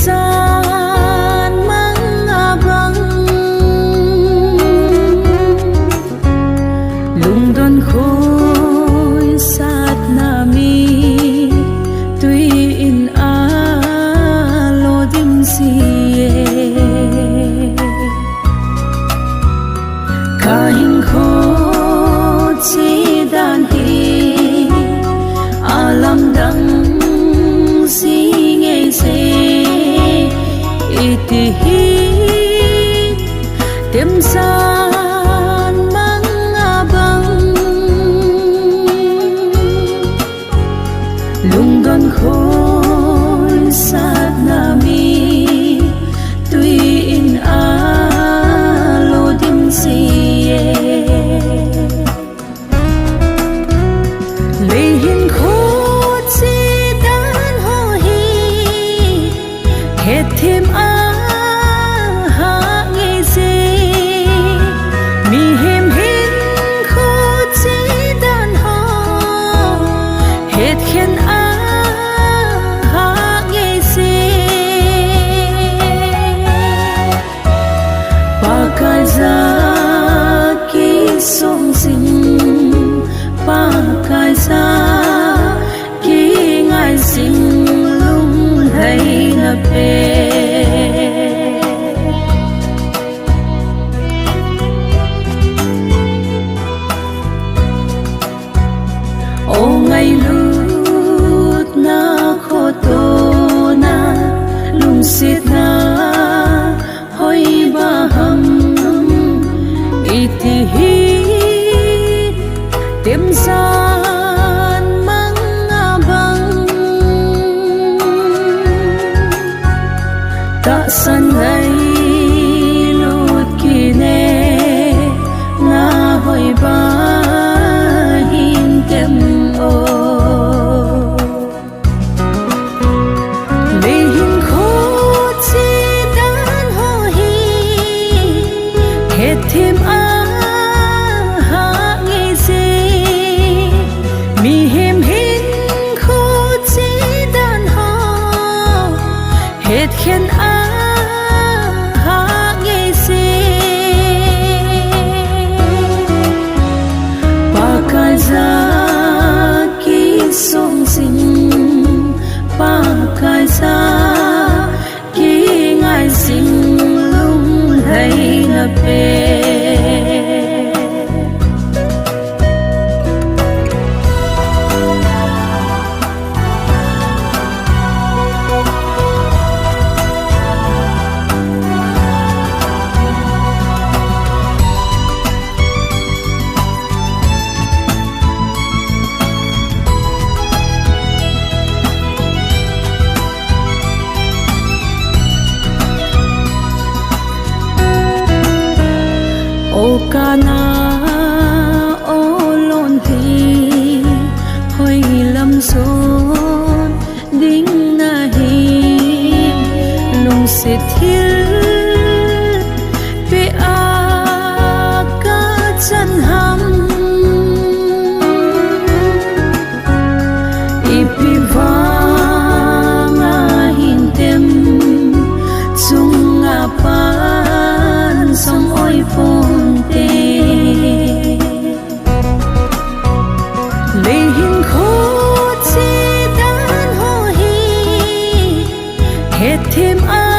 san mang abang lung don khôi sát nami tuy in a lo dim sie kahin kho chi dan hi alam dang si nghe se iti hi tem san mang abang lung don khôi sát nami tuy in a lo dim si lê hin khô chi dan ho hi het thêm a ha nghe gì mi hem hin khô chi dan ho het khen a ha nghe gì pa kai za ki song sing pa kai za ki ngai sing lung thấy na pe ô ngày lút na kho to na lung sit na hoi ba ham iti hi tem san mang abang ta san này lút ki ne na hoi ba hin tem o lê hin khô chi dan ho hi het thêm a ha nghe gì mi hem hin khô chi dan ho het khen a ha nghe gì pa kai za ki song sing pa kai za ki ngai sing lung thấy na pe ô ca na ô lon thi hoi lam son ding na hi lung se thil pe a ka chan ham ipi vanga hin tem chung a pan song oi phong lê hin khô chi dan ho hi het thêm a